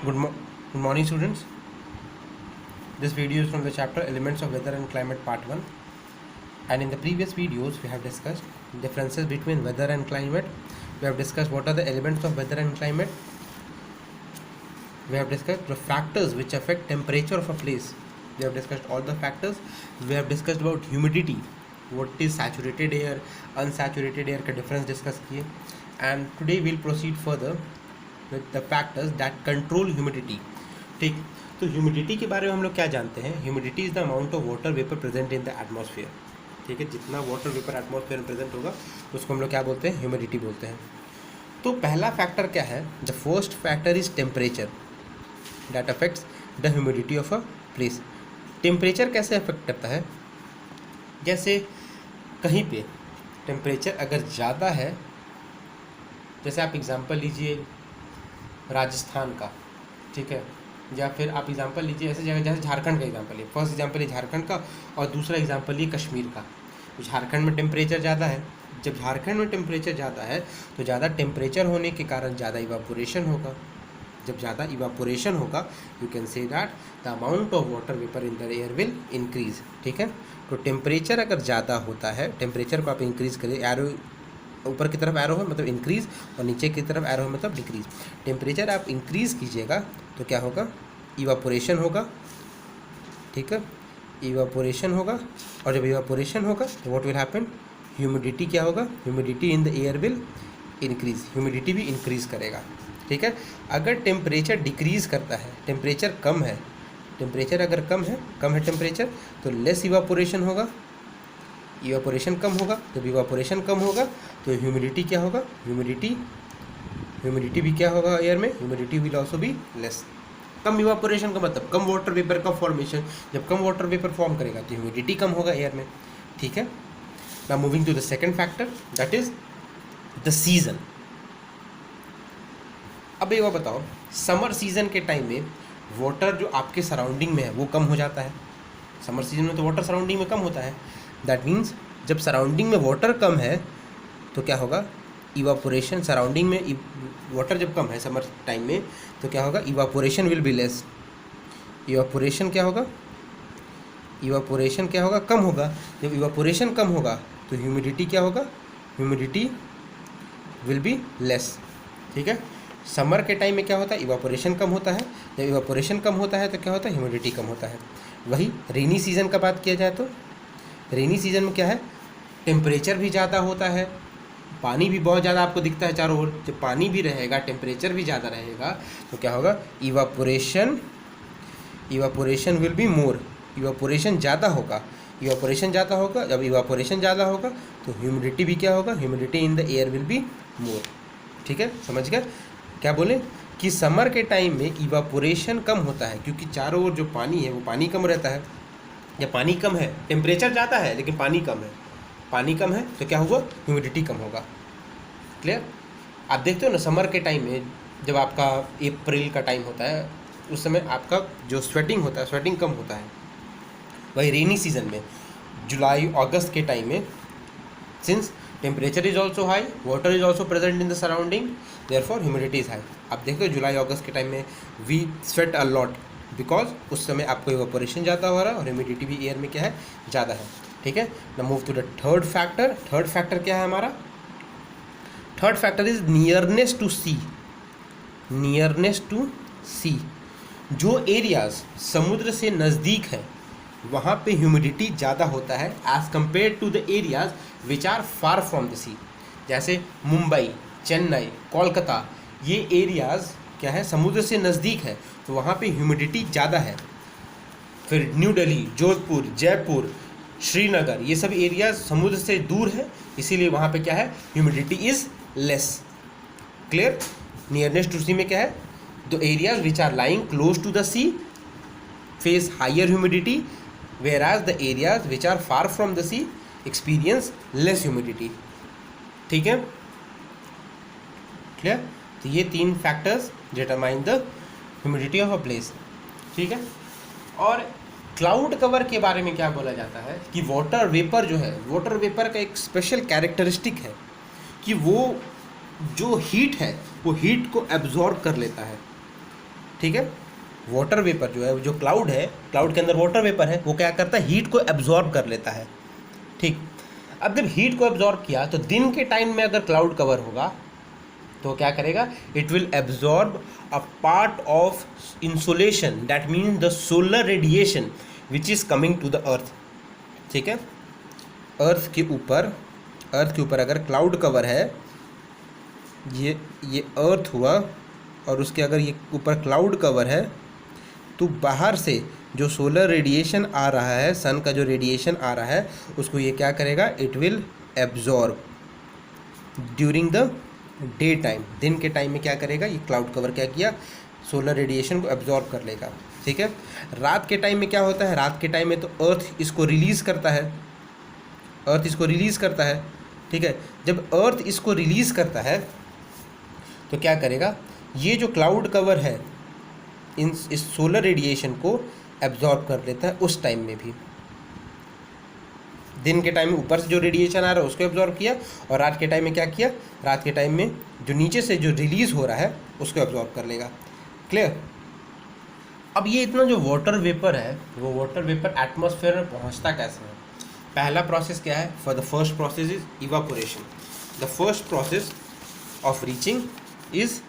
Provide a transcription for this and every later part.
Good morning, students. This video is from the chapter Elements of Weather and Climate Part 1. And in the previous videos, we have discussed differences between weather and climate. We have discussed what are the elements of weather and climate. We have discussed the factors which affect temperature of a place. We have discussed all the factors. We have discussed about humidity. What is saturated air, unsaturated air का difference discuss किए. And today we'll proceed further with the factors that control humidity. ठीक, तो humidity के बारे में हम लोग क्या जानते हैं? Humidity is the amount of water vapour present in the atmosphere. ठीक है, जितना वाटर वेपर एटमॉस्फेयर में प्रेजेंट होगा उसको हम लोग क्या बोलते हैं? ह्यूमिडिटी बोलते हैं. तो पहला फैक्टर क्या है? The first factor is temperature that affects the humidity of a place. Temperature कैसे अफेक्ट करता है? जैसे कहीं पे टेम्परेचर अगर ज़्यादा है, जैसे आप एग्जांपल लीजिए राजस्थान का, ठीक है, या फिर आप एग्जांपल लीजिए ऐसे जगह जैसे झारखंड का एग्जांपल है. फर्स्ट एग्जांपल है झारखंड का और दूसरा एग्जांपल है कश्मीर का. तो झारखंड में टेम्परेचर ज़्यादा है. जब झारखंड में टेम्परेचर ज़्यादा है तो ज़्यादा टेम्परेचर होने के कारण ज़्यादा इवापोरेशन होगा. जब ज़्यादा इवापोरेशन होगा you can say that the amount of water vapour in the air will increase. ठीक है, तो टेम्परेचर अगर ज़्यादा होता है, टेम्परेचर को आप इंक्रीज करें, एरो ऊपर की तरफ एरो है मतलब इंक्रीज और नीचे की तरफ एरो है मतलब डिक्रीज. टेम्परेचर आप इंक्रीज कीजिएगा तो क्या होगा? इवापोरेशन होगा. ठीक है, इवापोरेशन होगा. और जब इवापोरेशन होगा तो व्हाट विल हैपन? ह्यूमिडिटी क्या होगा? Humidity in the air will increase. Humidity भी इंक्रीज करेगा. ठीक है, अगर टेम्परेचर डिक्रीज करता है, टेम्परेचर कम है, टेम्परेचर अगर कम है टेम्परेचर तो लेस इवापोरेशन होगा, इवापोरेशन कम होगा. जब इवापोरेशन कम होगा तो ह्यूमिडिटी क्या होगा? ह्यूमिडिटी भी क्या होगा एयर में? Humidity will also be less. Come evaporation का मतलब कम वाटर वेपर का फॉर्मेशन. जब कम वाटर वेपर फॉर्म करेगा तो ह्यूमिडिटी कम होगा एयर में. ठीक है, now moving to the second factor that is the season. अब एक बात बताओ, समर सीजन के टाइम में वाटर जो आपके सराउंडिंग में है वो कम हो जाता है. समर सीजन में तो वाटर सराउंडिंग में कम होता है. दैट मीन्स जब सराउंडिंग में वाटर कम है तो क्या होगा? इवापोरेशन. सराउंडिंग में वाटर जब कम है समर टाइम में तो क्या होगा? Evaporation will be less. Evaporation क्या होगा? इवापोरेशन क्या होगा? कम होगा. जब इवापोरेशन कम होगा तो ह्यूमिडिटी क्या होगा? Humidity will be less. ठीक है, समर के टाइम में क्या होता है? इवापोरेशन कम होता है. जब इवापोरेशन कम होता है तो क्या होता है? ह्यूमिडिटी कम होता है. वही रेनी सीजन का बात किया जाए तो रेनी सीजन में क्या है? टेम्परेचर भी ज़्यादा होता है, पानी भी बहुत ज़्यादा आपको दिखता है चारों ओर. जब पानी भी रहेगा, टेम्परेचर भी ज़्यादा रहेगा तो क्या होगा? Evaporation will be more. Evaporation ज़्यादा होगा. जब इवापोरेशन ज़्यादा होगा तो ह्यूमिडिटी भी क्या होगा? Humidity in the air will be more. ठीक है, समझ गए? क्या बोले कि समर के टाइम में इवापोरेशन कम होता है क्योंकि चारों ओर जो पानी है वो पानी कम रहता है. जब पानी कम है, टेम्परेचर ज़्यादा है लेकिन पानी कम है तो क्या हुआ? ह्यूमिडिटी कम होगा. क्लियर? आप देखते हो ना समर के टाइम में जब आपका अप्रैल का टाइम होता है उस समय आपका जो स्वेटिंग होता है, स्वेटिंग कम होता है. वही रेनी सीजन में जुलाई अगस्त के टाइम में since temperature is also high, water is also present in the surrounding, therefore humidity is high. आप देखते हो जुलाई अगस्त के टाइम में we sweat a lot because उस समय आपको इवापोरेशन ज़्यादा हो रहा है और ह्यूमिडिटी भी एयर में क्या है? ज़्यादा है. ठीक है, ना move to the third factor. Third factor क्या है हमारा? Third factor is nearness to sea. Nearness to sea. जो एरियाज समुद्र से नज़दीक है वहाँ पे ह्यूमिडिटी ज़्यादा होता है as compare to the areas which are far from the sea. जैसे मुंबई, चेन्नई, कोलकाता, ये एरियाज क्या है? समुद्र से नज़दीक है तो वहाँ पे ह्यूमिडिटी ज़्यादा है. फिर न्यू दिल्ली, जोधपुर, जयपुर, श्रीनगर, ये सब एरियाज समुद्र से दूर है इसीलिए वहाँ पे क्या है? Humidity is less. Clear? Nearness to sea में क्या है? The areas which are lying close to the sea face higher humidity whereas the areas which are far from the sea experience less humidity. ठीक है, clear? तो ये तीन factors determine the humidity of a place. ठीक है, और cloud cover के बारे में क्या बोला जाता है कि वाटर वेपर जो है, वाटर वेपर का एक स्पेशल कैरेक्टरिस्टिक है कि वो जो हीट है वो हीट को एब्जॉर्ब कर लेता है. ठीक है। वाटर वेपर जो है, जो क्लाउड है, क्लाउड के अंदर वाटर वेपर है, वो क्या करता है, हीट को एब्जॉर्ब कर लेता है। ठीक, अब जब हीट को एब्जॉर्ब किया तो दिन के टाइम में अगर क्लाउड कवर होगा तो क्या करेगा, it will absorb a part of insulation, that means the solar radiation which is coming to the earth. ठीक है, अर्थ के ऊपर अगर क्लाउड कवर है, ये अर्थ हुआ, और उसके अगर ये ऊपर क्लाउड कवर है, तो बाहर से जो सोलर रेडिएशन आ रहा है, सन का जो रेडिएशन आ रहा है, उसको ये क्या करेगा, it will absorb during the day time. दिन के टाइम में क्या करेगा, ये क्लाउड कवर क्या किया, सोलर रेडिएशन को एब्जॉर्ब कर लेगा। ठीक है, रात के टाइम में क्या होता है, रात के टाइम में तो अर्थ इसको रिलीज़ करता है, ठीक है। जब अर्थ इसको रिलीज़ करता है तो क्या करेगा, ये जो क्लाउड कवर है इस सोलर रेडिएशन को एब्जॉर्ब कर लेता है उस टाइम में भी। दिन के टाइम में ऊपर से जो रेडिएशन आ रहा है उसको एब्जॉर्ब किया, और रात के टाइम में क्या किया, रात के टाइम में जो नीचे से जो रिलीज़ हो रहा है उसको एब्जॉर्ब कर लेगा। क्लियर। अब ये इतना जो वाटर वेपर है, वो वाटर वेपर एटमॉस्फेयर में पहुंचता कैसे है। पहला प्रोसेस क्या है, for the first process is evaporation. The first process of reaching is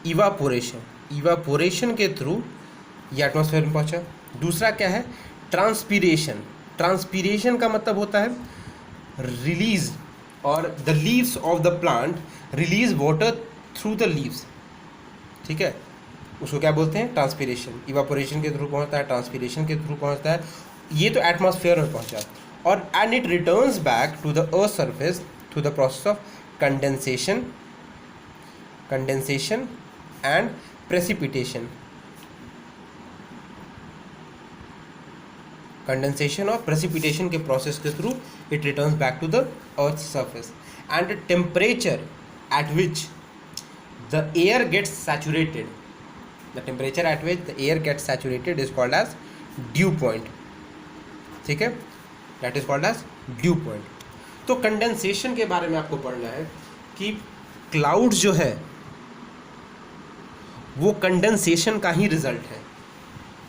evaporation. Evaporation के थ्रू ये एटमॉस्फेयर में पहुंचा। दूसरा क्या है, ट्रांसपीरेशन। ट्रांसपीरेशन का मतलब होता है रिलीज, और the leaves of the plant release water through the leaves. ठीक है, उसको क्या बोलते हैं, ट्रांसपीरेशन। इवापोरेशन के थ्रू पहुंचता है, ट्रांसपीरेशन के थ्रू पहुंचता है, ये तो एटमॉस्फेयर में पहुंचा। और and it returns back to the earth surface through the process of condensation and precipitation. Condensation और प्रेसिपिटेशन के प्रोसेस के through it returns back to the earth surface. And the temperature at which the air gets saturated, the temperature at which the air gets saturated is called as dew point. ठीक है, that is called as dew point. तो condensation के बारे में आपको पढ़ना है कि क्लाउड जो है वो कंडेंसेशन का ही रिजल्ट है।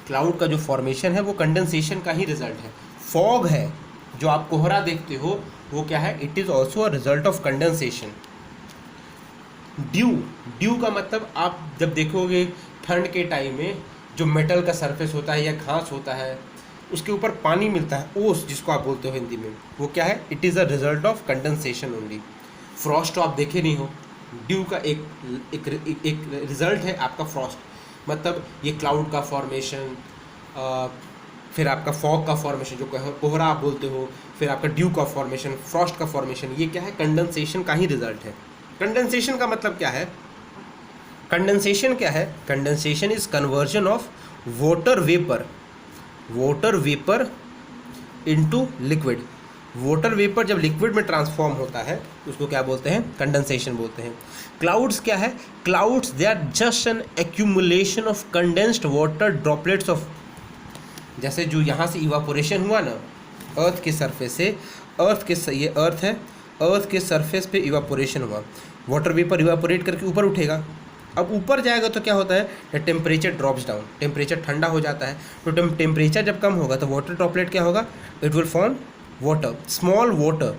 क्लाउड का जो फॉर्मेशन है वो कंडेंसेशन का ही रिजल्ट है। फॉग है, जो आप कोहरा देखते हो, वो क्या है, it is also a result of condensation. Due का मतलब आप जब देखोगे ठंड के टाइम में जो मेटल का सरफेस होता है या घास होता है, उसके ऊपर पानी मिलता है, ओस जिसको आप बोलते हो हिंदी में, वो क्या है, it is a result of condensation only. Frost तो आप देखे नहीं हो, ड्यू का एक रिजल्ट है आपका फ्रॉस्ट। मतलब ये क्लाउड का फॉर्मेशन, फिर आपका फॉग का फॉर्मेशन जो कोहरा आप बोलते हो, फिर आपका ड्यू का फॉर्मेशन, फ्रॉस्ट का फॉर्मेशन, ये क्या है, कंडेंसेशन का ही रिजल्ट है। कंडेंसेशन का मतलब क्या है, condensation is conversion of water vapour into liquid. Water vapour जब लिक्विड में ट्रांसफॉर्म होता है उसको क्या बोलते हैं, कंडेंसेशन बोलते हैं। क्लाउड्स क्या है, clouds they are just an accumulation of condensed water droplets of, जैसे जो यहाँ से इवापोरेशन हुआ ना अर्थ के सरफेस से, ये अर्थ है, अर्थ के सरफेस पे इवापोरेशन हुआ, वाटर वेपर इवापोरेट करके ऊपर उठेगा। अब ऊपर जाएगा तो क्या होता है, टेम्परेचर ड्रॉप्स डाउन, टेम्परेचर ठंडा हो जाता है। तो टेम्परेचर जब कम होगा तो वाटर ड्रॉपलेट क्या होगा, it will form water, small water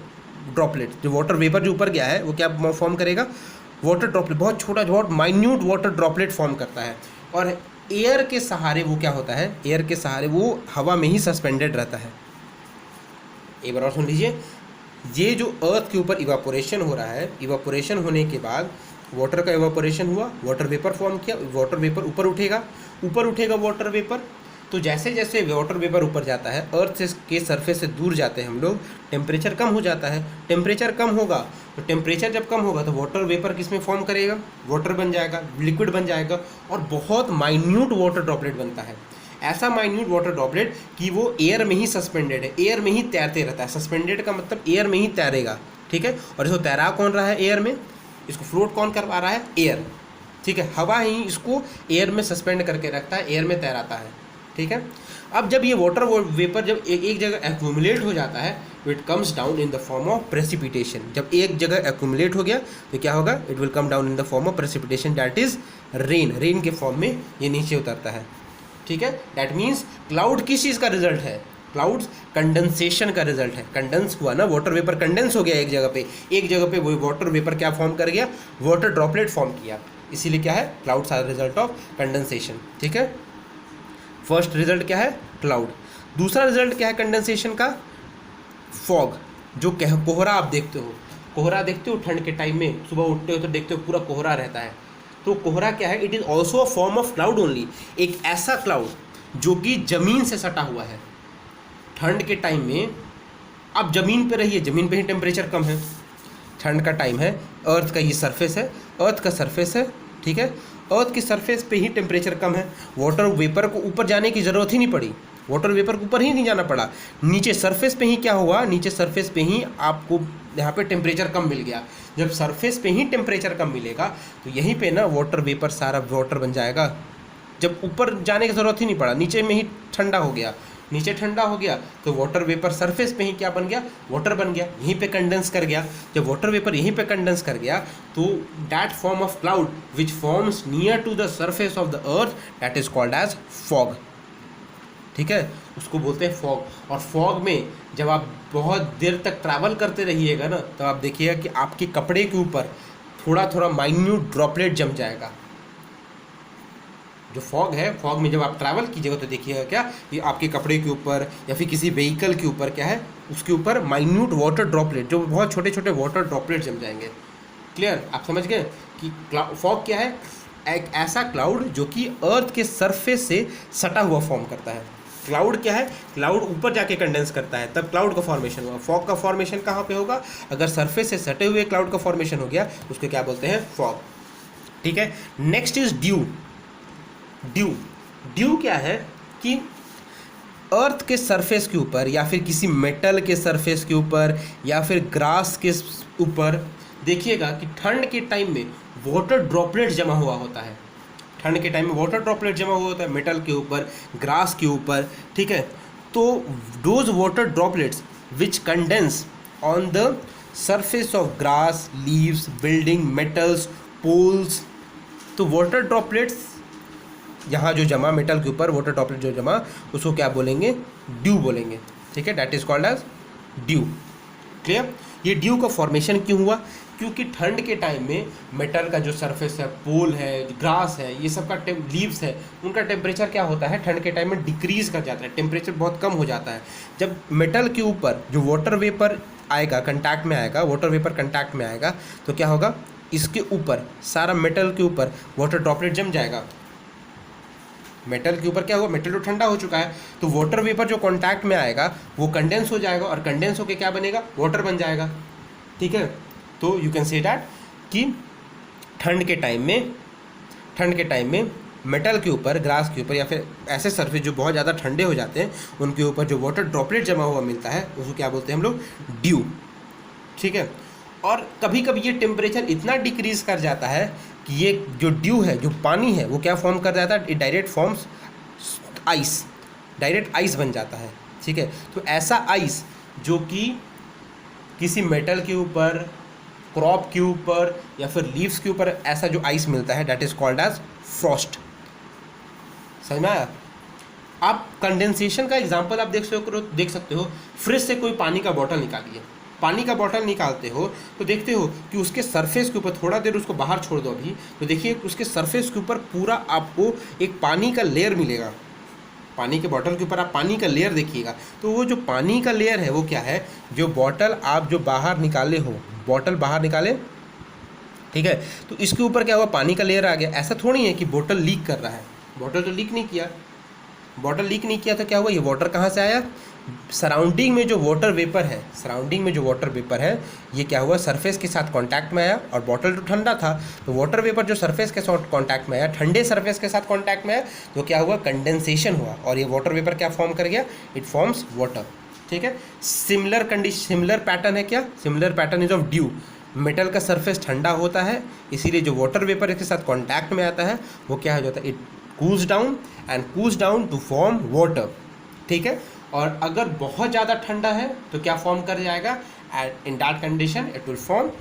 droplet. जो वाटर वेपर जो ऊपर गया है वो क्या फॉर्म करेगा, वाटर ड्रॉपलेट, बहुत छोटा, बहुत माइन्यूट वाटर ड्रॉपलेट फॉर्म करता है। और एयर के सहारे वो क्या होता है, एयर के सहारे वो हवा में ही सस्पेंडेड रहता है। एक बार और सुन लीजिए, ये जो अर्थ के ऊपर इवापोरेशन हो रहा है, इवापोरेशन होने के बाद वाटर का इवापोरेशन हुआ, वाटर वेपर फॉर्म किया, वाटर वेपर ऊपर उठेगा वाटर वेपर। तो जैसे जैसे वाटर वेपर ऊपर जाता है, अर्थ के सरफेस से दूर जाते हैं हम लोग, टेम्परेचर कम हो जाता है। टेम्परेचर कम होगा तो टेम्परेचर जब कम होगा तो वाटर वेपर किस में फॉर्म करेगा, वाटर बन जाएगा, लिक्विड बन जाएगा, और बहुत माइन्यूट वाटर ड्रॉपलेट बनता है। ऐसा माइन्यूट वाटर ड्रॉपलेट कि वो एयर में ही सस्पेंडेड है, एयर में ही तैरते रहता है। सस्पेंडेड का मतलब एयर में ही तैरेगा, ठीक है। और इसको तैरा कौन रहा है एयर में, इसको फ्लोट कौन करवा रहा है, एयर, ठीक है। हवा ही इसको एयर में सस्पेंड करके रखता है, एयर में तैराता है, ठीक है। अब जब ये वाटर वेपर जब एक जगह एक्यूमुलेट हो जाता है तो it comes down in the form of precipitation. जब एक जगह एक्यूमुलेट हो गया तो क्या होगा, it will come down in the form of precipitation, that is rain. Rain के फॉर्म में ये नीचे उतरता है, ठीक है। दैट मीन्स क्लाउड किस चीज़ का रिजल्ट है, क्लाउड्स कंडेंसेशन का रिजल्ट है। कंडेंस हुआ ना, वाटर वेपर कंडेंस हो गया एक जगह पे वो वाटर वेपर क्या फॉर्म कर गया, वाटर ड्रॉपलेट फॉर्म किया, इसीलिए क्या है, clouds are result of condensation, ठीक है। फर्स्ट रिजल्ट क्या है, क्लाउड। दूसरा रिजल्ट क्या है कंडेंसेशन का, फॉग। जो कोहरा आप देखते हो, कोहरा देखते हो ठंड के टाइम में, सुबह उठते हो तो देखते हो पूरा कोहरा रहता है, तो कोहरा क्या है, it is also a form of cloud only. एक ऐसा क्लाउड जो कि ज़मीन से सटा हुआ है। ठंड के टाइम में आप ज़मीन पे रहिए, ज़मीन पे ही टेम्परेचर कम है, ठंड का टाइम है, अर्थ का ये सरफेस है, अर्थ का सरफेस है, ठीक है। अर्थ की सरफेस पे ही टेम्परेचर कम है, वाटर वेपर को ऊपर जाने की ज़रूरत ही नहीं पड़ी, वाटर वेपर को ऊपर ही नहीं जाना पड़ा, नीचे सरफेस पे ही क्या हुआ, नीचे सरफेस पे ही आपको यहाँ पे टेम्परेचर कम मिल गया। जब सरफेस पे ही टेम्परेचर कम मिलेगा तो यहीं पे ना वाटर वेपर सारा वाटर बन जाएगा। जब ऊपर जाने की ज़रूरत ही नहीं पड़ा, नीचे में ही ठंडा हो गया, नीचे ठंडा हो गया तो वाटर वेपर सरफेस पे ही क्या बन गया, वाटर बन गया, यहीं पे कंडेंस कर गया। जब वाटर वेपर यहीं पे कंडेंस कर गया तो that form of cloud which forms near to the surface of the earth, that is called as fog, ठीक है, उसको बोलते हैं फॉग। और फॉग में जब आप बहुत देर तक ट्रैवल करते रहिएगा ना, तो आप देखिएगा कि आपके कपड़े के ऊपर थोड़ा थोड़ा माइन्यूट ड्रॉपलेट जम जाएगा। जो फॉग है, फॉग में जब आप ट्रैवल कीजिएगा तो देखिएगा क्या, ये आपके कपड़े के ऊपर या फिर किसी व्हीकल के ऊपर क्या है, उसके ऊपर माइन्यूट वाटर ड्रॉपलेट, जो बहुत छोटे छोटे वाटर ड्रॉपलेट जम जाएंगे। क्लियर, आप समझ गए कि फॉग क्या है, एक ऐसा क्लाउड जो कि अर्थ के सरफेस से सटा हुआ फॉर्म करता है। क्लाउड क्या है, क्लाउड ऊपर जाके कंडेंस करता है, तब क्लाउड का फॉर्मेशन हुआ। फॉग का फॉर्मेशन कहाँ पे होगा, अगर सरफेस से सटे हुए क्लाउड का फॉर्मेशन हो गया उसको क्या बोलते हैं, फॉग, ठीक है। Next is due. ड्यू क्या है कि अर्थ के सरफेस के ऊपर या फिर किसी मेटल के सरफेस के ऊपर या फिर ग्रास के ऊपर देखिएगा कि ठंड के टाइम में वाटर ड्रॉपलेट जमा हुआ होता है। ठंड के टाइम में वाटर ड्रॉपलेट जमा हुआ होता है मेटल के ऊपर, ग्रास के ऊपर, ठीक है। तो those water droplets which condense on the surface of grass, leaves, building, metals, poles, तो वाटर ड्रॉपलेट्स यहाँ जो जमा मेटल के ऊपर वाटर ड्रॉपलेट जो जमा, उसको क्या बोलेंगे, ड्यू बोलेंगे, ठीक है। That is called as dew. Clear. ये ड्यू का फॉर्मेशन क्यों हुआ, क्योंकि ठंड के टाइम में मेटल का जो सरफेस है, पोल है, ग्रास है, ये सब का लीव्स है, उनका टेम्परेचर क्या होता है, ठंड के टाइम में डिक्रीज कर जाता है, टेम्परेचर बहुत कम हो जाता है। जब मेटल के ऊपर जो वाटर वेपर आएगा, कंटैक्ट में आएगा, वाटर वेपर कंटैक्ट में आएगा तो क्या होगा, इसके ऊपर सारा मेटल के ऊपर वाटर ड्रॉपलेट जम जाएगा। मेटल के ऊपर क्या हुआ, मेटल तो ठंडा हो चुका है, तो वाटर वेपर जो कांटेक्ट में आएगा वो कंडेंस हो जाएगा, और कंडेंस होकर क्या बनेगा, वाटर बन जाएगा, ठीक है। तो यू कैन से दैट कि ठंड के टाइम में मेटल के ऊपर, ग्रास के ऊपर या फिर ऐसे सरफेस जो बहुत ज़्यादा ठंडे हो जाते हैं उनके ऊपर जो वाटर ड्रॉपलेट जमा हुआ मिलता है उसको क्या बोलते हैं हम लोग, ड्यू, ठीक है। और कभी कभी ये टेम्परेचर इतना डिक्रीज कर जाता है कि ये जो ड्यू है, जो पानी है, वो क्या फॉर्म कर जाता है, it direct forms ice, direct ice बन जाता है, ठीक है। तो ऐसा आइस जो कि किसी मेटल के ऊपर, क्रॉप के ऊपर या फिर लीव्स के ऊपर ऐसा जो आइस मिलता है, that is called as frost. समझ में आया। आप कंडेंसेशन का एग्जांपल आप देख सकते हो, फ्रिज से कोई पानी का बॉटल निकालिए, पानी का बॉटल निकालते हो तो देखते हो कि उसके सरफेस के ऊपर थोड़ा देर उसको बाहर छोड़ दो अभी, तो देखिए उसके सरफेस के ऊपर पूरा आपको एक पानी का लेयर मिलेगा। पानी के बॉटल के ऊपर आप पानी का लेयर देखिएगा, तो वो जो पानी का लेयर है वो क्या है, जो बॉटल आप जो बाहर निकाले हो, बॉटल बाहर निकाले, ठीक है, तो इसके ऊपर क्या हुआ, पानी का लेयर आ गया। ऐसा थोड़ी है कि बॉटल लीक कर रहा है, बॉटल तो लीक नहीं किया, बॉटल लीक नहीं किया तो क्या हुआ, ये वाटर कहाँ से आया, सराउंडिंग में जो वाटर वेपर है, सराउंडिंग में जो वाटर वेपर है ये क्या हुआ, सरफेस के साथ कांटेक्ट में आया, और बॉटल तो ठंडा था तो वाटर वेपर जो सरफेस के साथ कांटेक्ट में आया, ठंडे सरफेस के साथ कांटेक्ट में आया, तो क्या हुआ, कंडेंसेशन हुआ, और ये वाटर वेपर क्या फॉर्म कर गया, इट फॉर्म्स वाटर, ठीक है। सिमिलर पैटर्न है क्या, similar pattern is of due. Metal का सरफेस ठंडा होता है, इसीलिए जो वाटर वेपर इसके साथ कांटेक्ट में आता है वो क्या हो जाता है, it cools down to form water, ठीक है। और अगर बहुत ज़्यादा ठंडा है तो क्या फॉर्म कर जाएगा, and in that condition it will form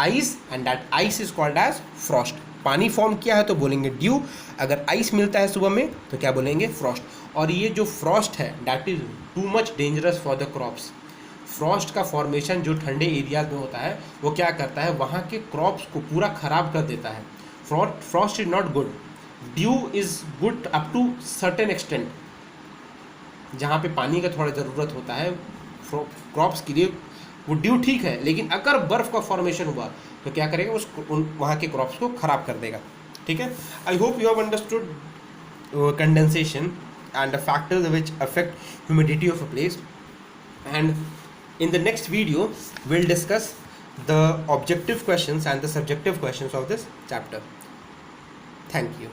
ice, and that ice is called as frost. पानी फॉर्म किया है तो बोलेंगे ड्यू, अगर आइस मिलता है सुबह में तो क्या बोलेंगे, फ्रॉस्ट। और ये जो फ्रॉस्ट है that is too much dangerous for the crops. Frost का फॉर्मेशन जो ठंडे एरियाज में होता है वो क्या करता है, वहाँ के क्रॉप्स को पूरा ख़राब कर देता है। Frost is not good, dew is good up to certain extent. जहाँ पे पानी का थोड़ा ज़रूरत होता है क्रॉप्स के लिए वो ड्यू ठीक है, लेकिन अगर बर्फ़ का फॉर्मेशन हुआ तो क्या करेगा, उस वहाँ के क्रॉप्स को ख़राब कर देगा, ठीक है। I hope you have understood condensation and the factors which affect humidity of a place, and in the next video we'll discuss the objective questions and the subjective questions of this chapter. Thank you.